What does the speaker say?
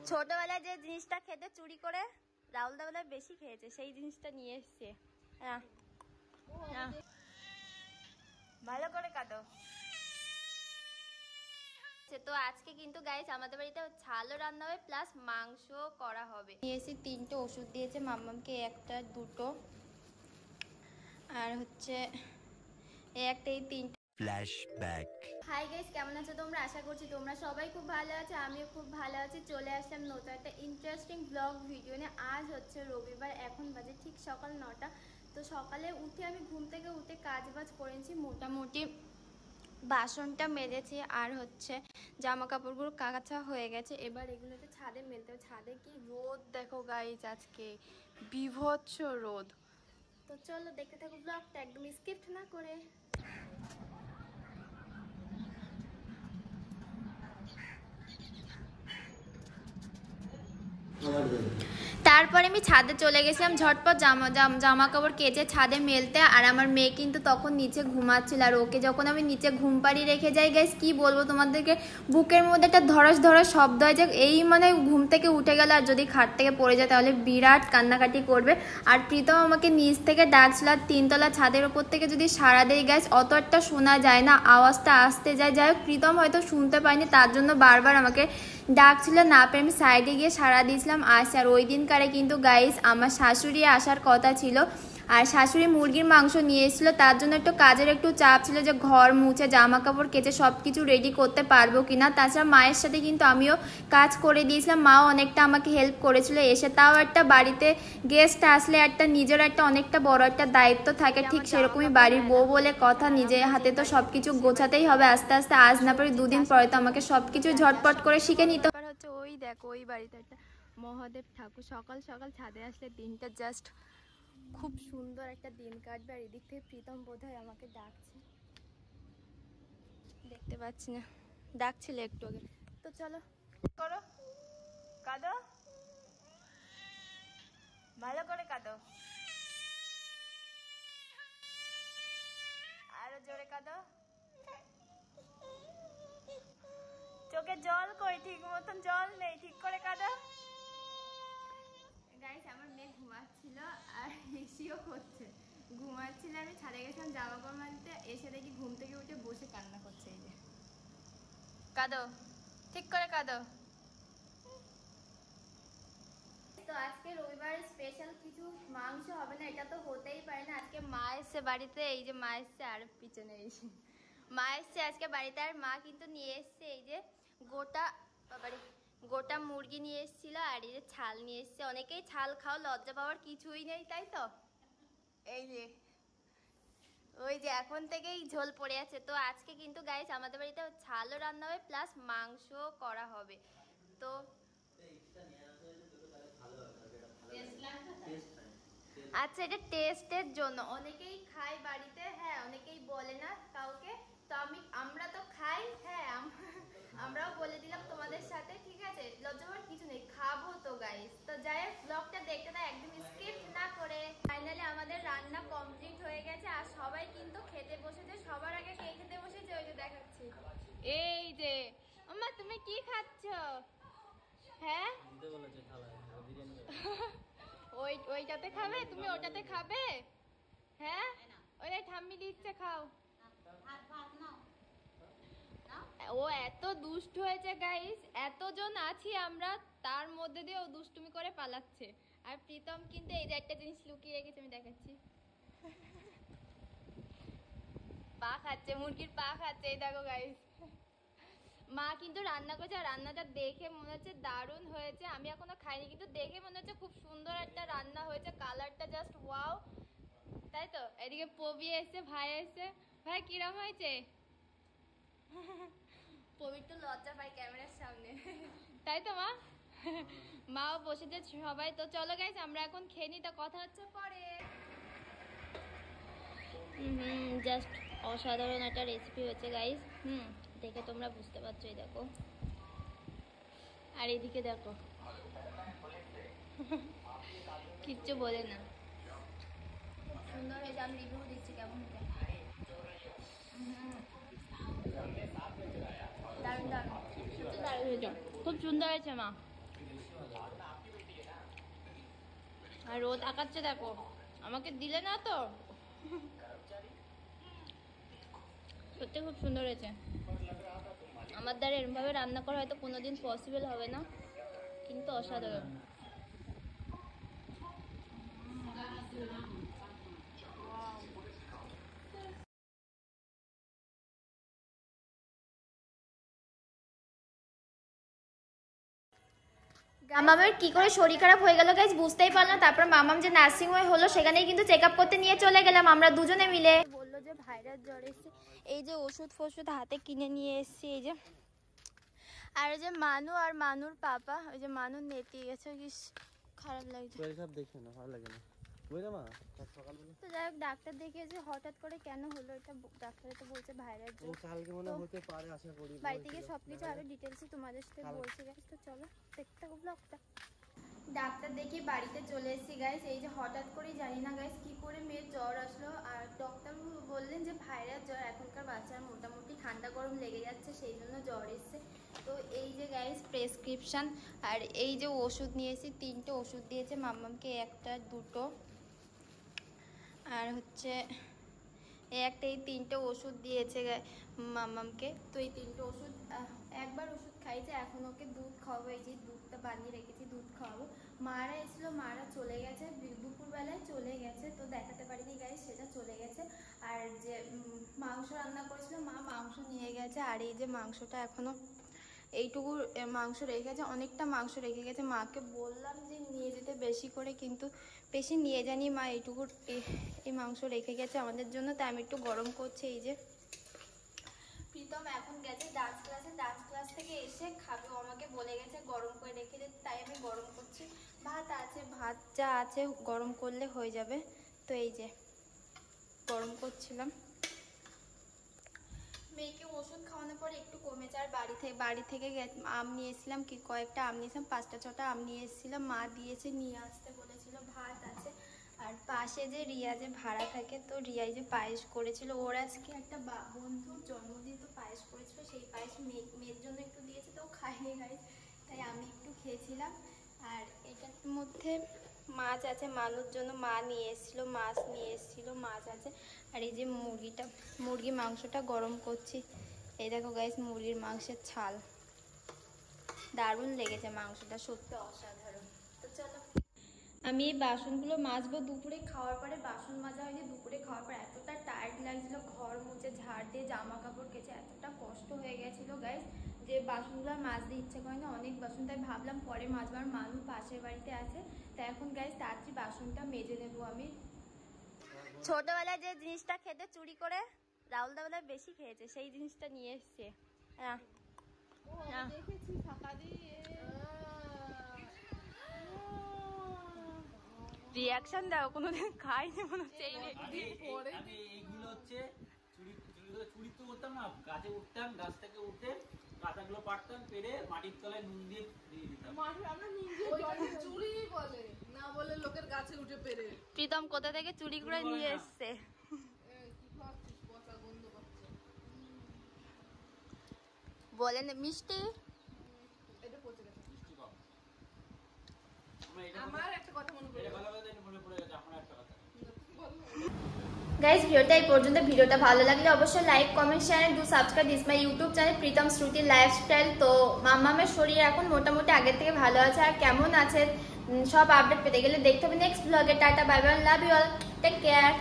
ছোটবেলায় যে জিনিসটা খেতে চুরি করে রাহুল দা বেলায় বেশি খেয়েছে, সেই জিনিসটা নিয়ে এসছে। ভালো করে কাটো। তো আজকে কিন্তু গাইস আমাদের বাড়িতে ঝালও রান্না হবে প্লাস মাংস করা হবে। নিয়ে এসে 3টে ওষুধ দিয়েছে মাম্মামকে, একটা দুটো আর হচ্ছে এই একটা, এই 3টে। ফ্ল্যাশব্যাক। হাই গাইস, কেমন আছো তোমরা? আশা করছি তোমরা সবাই খুব ভালো আছো, আমিও খুব ভালো আছি। চলে আসলাম নতুন একটা ইন্টারেস্টিং ব্লগ ভিডিও নিয়ে। আজ হচ্ছে রবিবার, এখন বাজে ঠিক সকাল 9টা। তো সকালে উঠে আমি ঘুম থেকে উঠে কাজ বাজ করেছি, মোটামুটি বাসনটা মেজেছি আর হচ্ছে জামা কাপড়গুলো কাঁচা হয়ে গেছে। এবার এগুলোতে ছাদে মেলতে হবে। ছাদে কি রোদ দেখো গাইস, আজকে বীভৎস রোদ। তো চলো দেখতে থাকো ব্লগটা একদম স্কিপ না করে। তারপরে আমি ছাদে চলে গেছিলাম ঝটপট জামা কাপড় কেচে ছাদে মেলতে। আর আমার মেয়ে কিন্তু তখন নিচে ঘুমাচ্ছিল, আর ওকে যখন আমি নিচে ঘুম পাড়িয়ে রেখে যাই গাইস, কি বলবো তোমাদেরকে, বুকের মধ্যে একটা ধরস ধরস শব্দ হয় যে এই মানে ঘুম থেকে উঠে গেল আর যদি খাট থেকে পড়ে যায় তাহলে বিরাট কান্নাকাটি করবে। আর প্রীতম আমাকে নিচ থেকে ডাকছিল, 3তলা ছাদের ওপর থেকে যদি সাড়া দেয় গাইস অত একটা শোনা যায় না, আওয়াজটা আসতে যায়। যাই হোক প্রীতম হয়তো শুনতে পায়নি, তার জন্য বারবার আমাকে ডাকছিল, না পেয়ে আমি সাইডে গিয়ে সাড়া দিয়েছিলাম আসছে। আর ওই দিনকারে কিন্তু গাইস আমার শাশুড়ি আসার কথা ছিল, আর শাশুড়ি মুরগির মাংস নিয়ে এসেছিলো, তার জন্য একটু কাজের একটু চাপ ছিল যে ঘর মুছে জামা কাপড় কেচে সব কিছু রেডি করতে পারবো কিনা। তাছাড়া মায়ের সাথে কিন্তু আমিও কাজ করে দিয়েছিলাম, মাও অনেকটা আমাকে হেল্প করেছিল এসে। তাও একটা বাড়িতে গেস্ট আসলে একটা নিজের একটা অনেকটা বড় একটা দায়িত্ব থাকে, ঠিক সেরকমই বাড়ির বউ বলে কথা, নিজের হাতে তো সব কিছু গোছাতেই হবে আস্তে আস্তে। আজ না পারি 2 দিন পরে তো আমাকে সব কিছু ঝটপট করে শিখে নিতে হবে। হচ্ছে ওই দেখো ওই বাড়িতে একটা মহাদেব ঠাকুর, সকাল সকাল ছাদে আসলে দিনটা জাস্ট খুব সুন্দর একটা দিন কাটবে। আর এদিক থেকে প্রীতম বোধহয় আমাকে ডাকছে, দেখতে পাচ্ছি না, ডাকছিল একটু আগে। তো চলো করো, কাঁদো, ভালো করে কাঁদো, আরো জোরে কাঁদো, চোখে জল কই, ঠিক মতন জল নেই, ঠিক করে কাঁদো। গাইস আমার মেয়ে ঘুমাচ্ছিল আর হিসিও করছে, ঘুমাচ্ছিল। আমি ছাদে গেছিলাম জামা কাপড় মারতে, এসে দেখি ঘুম থেকে উঠে বসে কান্না করছে। এই যে কাঁদো, ঠিক করে কাঁদো। তো আজকে রবিবার স্পেশাল কিছু মাংস হবে না, এটা তো হতেই পারে না। আজকে মা এসছে বাড়িতে, এই যে মা এসছে আর পিছনে এই মা এসছে আজকে বাড়িতে। আর মা কিন্তু নিয়ে এসছে এই যে গোটা মুরগি নিয়ে এসেছিল, আর এই যে ছাল নিয়ে এসছে। অনেকেই ছাল খাও, লজ্জা পাওয়ার কিছুই নেই, তাই তো। এই যে ওই যে এখন থেকেই ঝোল পড়ে আছে। তো আজকে কিন্তু গাইস আমাদের বাড়িতে ছালও রান্না হবে প্লাস মাংস করা হবে। তো আচ্ছা, এটা টেস্টের জন্য অনেকেই খায় বাড়িতে, হ্যাঁ অনেকেই বলে না কাউকে। তো আমরা তো খাই, হ্যাঁ আমরাও বলে দিলাম তোমাদের সাথে, ঠিক আছে, লজ্জা পাওয়ার কিছু নেই, খাবো তো গাইস। তো যাই হোক ব্লগটা দেখতে না একদম স্কিপ না করে। ফাইনালি আমাদের রান্না কমপ্লিট হয়ে গেছে আর সবাই কিন্তু খেতে বসেছে। সবার আগে কে খেতে বসেছে ওই যে দেখাচ্ছি, এই যে আম্মা তুমি কি খাচ্ছ? হ্যাঁ ওইটাতে খাবে, তুমি ওটাতে খাবে? হ্যাঁ ওই ঠাম্মি দিচ্ছে, খাও। ও এত দুষ্ট হয়েছে গাইস, এতজন আছি আমরা, তার মধ্যে দিয়ে ও দুষ্টুমি করে পালাচ্ছে। আর প্রীতম কিন্তু এই যে একটা জিনিস লুকিয়ে রেখেছে, আমি দেখাচ্ছি, পা খাচ্ছে, মুরগির পা খাচ্ছে, এই দেখো গাইস। মা কিন্তু রান্না করছে, আর রান্নাটা দেখে মনে হচ্ছে দারুণ হয়েছে। আমি এখনো খাইনি, কিন্তু দেখে মনে হচ্ছে খুব সুন্দর একটা রান্না হয়েছে, কালারটা জাস্ট ওয়াও, তাই তো। এদিকে পবি এসছে, ভাই এসছে। ভাই কিরম হয়েছে? পবির তো লজ্জা পাই ক্যামেরার সামনে, তাই তো মা। মাও বসেছে সবাই। তো চলো গাইস আমরা এখন খেয়ে নিই, তো কথা হচ্ছে পরে। জাস্ট অসাধারণ একটা রেসিপি হয়েছে গাইস। দেখে তোমরা বুঝতে পারছো, এই দেখো। আর এদিকে দেখো, কিচ্ছু বলে না, খুব সুন্দর হয়েছে। আমি রিভিউ দিচ্ছি কেমন হয়েছে। দারুণ দারুণ, সত্যি দারুণ হয়েছে, খুব সুন্দর হয়েছে মা। আর রোদ আঁকাচ্ছে দেখো, আমাকে দিলে না তো। সত্যি খুব সুন্দর হয়েছে। আমার দ্বারা এরমভাবে রান্না করা হয়তো কোনোদিন পসিবল হবে না, কিন্তু অসাধারণ। মামামের কি করে শরীর খারাপ হয়ে গেল গাইস বুঝতেই পারলাম। তারপর মামাম যে নার্সিং হোমে হলো সেখানেই কিন্তু চেক আপ করতে নিয়ে চলে গেলাম আমরা দুজনে মিলে। বললো যে ভাইরাস জ্বর এসছে, এই যে ওষুধ ফষুধ হাতে কিনে নিয়ে এসছি এই যে। আর ওই যে মানু আর মানুর পাপা, ওই যে মানু নেতিয়ে গেছে, কি খারাপ লাগছে। দেখে না ভালো লাগে না তো যাই হোক ডাক্তার দেখিয়েছে, হঠাৎ করে কেন হলো এটা ডাক্তারে তো বলছে ভাইরাস জ্বর। কালকে মনে হতে পারে আশা করি। বাড়ি থেকে সবকিছু আরো ডিটেলসে তোমাদের সাথে বলছি গাইস। তো চলো দেখতে থাকো ব্লগটা। ডাক্তার দেখিয়ে বাড়িতে চলে এসেছি গাইস। এই যে হঠাৎ করেই জানি না গাইস কি করে মেয়ের জ্বর আসলো, আর ডক্টর বললেন যে ভাইরাস জ্বর, এখনকার বাচ্চার মোটামুটি ঠান্ডা গরম লেগে যাচ্ছে সেই জন্য জ্বর এসছে। তো এই যে গাইস প্রেসক্রিপশন, আর এই যে ওষুধ নিয়েছি, 3টে ওষুধ দিয়েছে মাম্মামকে, একটা দুটো আর হচ্ছে এই 3টে ওষুধ দিয়েছে মাম্মামকে। তো এই 3টে ওষুধ একবার ওষুধ খাইছে, এখন ওকে দুধ খাওয়াবো। এই যে দুধটা বানিয়ে রেখেছি, দুধ খাওয়াবো। মারা এসেছিলো, মারা চলে গেছে, দুপুরবেলায় চলে গেছে, তো দেখাতে পারিনি গাইস, সেটা চলে গেছে। আর যে মাংস রান্না করেছিল মা, মাংস নিয়ে গেছে। আর এই যে মাংসটা এখনো এইটুকু মাংস রেখে গেছে, অনেকটা মাংস রেখে গেছে। মাকে বললাম যে নিয়ে যেতে বেশি করে, কিন্তু বেশি নিয়ে জানি মা এইটুকু এই মাংস রেখে গেছে আমাদের জন্য। তাই আমি একটু গরম করছি। এই যে প্রীতম এখন গেছে ডান্স ক্লাসে, ডান্স ক্লাস থেকে এসে খাবে, আমাকে বলে গেছে গরম করে রেখে দিতে, তাই আমি গরম করছি। ভাত আছে, ভাত যা আছে গরম করলে হয়ে যাবে। তো এই যে গরম করছিলাম। মেয়েকে ওষুধ খাওয়ানোর পরে একটু কমেছে। আর বাড়ি থেকে আম নিয়ে এসেছিলাম, কি কয়েকটা আম নিয়েছিলাম, 5টা-6টা আম নিয়ে এসেছিলাম, মা দিয়েছে, নিয়ে আসতে বলেছিল। ভাত আছে। আর পাশে যে রিয়া যে ভাড়া থাকে, তো রিয়াই যে পায়েস করেছিল, ওর আজকে একটা বন্ধুর জন্মদিন, তো পায়েস করেছিল, সেই পায়েস মেয়ের জন্য একটু দিয়েছে, তো খাইনি গাইস, তাই আমি একটু খেয়েছিলাম। আর এটার মধ্যে মাছ আছে, মানুষ জন্য মা নিয়ে এসেছিলো, মাছ নিয়ে এসেছিলো, মাছ আছে। আর এই যে মুরগি মাংসটা গরম করছি। এই দেখো গাইস মুরগির মাংসের ছাল, দারুণ লেগেছে মাংসটা, সত্যি অসাধারণ। তো চলো আমি এই বাসনগুলো মাজবো। দুপুরে খাওয়ার পরে বাসন মাজা হয়নি, দুপুরে খাওয়ার পর এতটা টায়ার্ড লাগছিল, ঘর মুছে ঝাড় দিয়ে জামা কাপড় কেচে এতটা কষ্ট হয়ে গেছিলো গাইস, যে বাসনগুলো আর মাজতে ইচ্ছে করে না, অনেক বাসন, তাই ভাবলাম পরে মাজবার। মানুষ পাশের বাড়িতে আছে, তাই এখন গাইস তাড়াতাড়ি বাসনটা মেজে নেবো আমি। ছোটবেলায় যে জিনিসটা খেতে চুরি করে রাহুল দা বেলায় বেশি খেয়েছে, সেই জিনিসটা নিয়ে এসছে। রিয়াকশন দাও, কোনোদিন খাইনি মনে হচ্ছে। এইগুলো হচ্ছে চুরি তো করতাম না, গাছে উঠতাম, গাছ থেকে উঠে পাতাগুলো পাড়তাম, পেরে মাটির তলায় নুন দিয়ে দিতাম। চুরি বলে না, বলে লোকের গাছে উঠে পেরে। প্রীতম কোথা থেকে চুরি করে নিয়ে এসছে। বলেন মিষ্টি, আমার একটা কথা মনে পড়ে গেছে, আমার একটা কথা। গাইস ভিডিওটা এই পর্যন্ত। ভিডিওটা ভালো লাগলে অবশ্যই like, comment, share and do subscribe this my YouTube channel Pritam Shruti lifestyle. তো মাম্মামের শরীর এখন মোটামুটি আগের থেকে ভালো আছে, আর কেমন আছে সব আপডেট পেতে গেলে দেখতে হবে নেক্সট ব্লগে। Tata, bye bye, love you all, take care.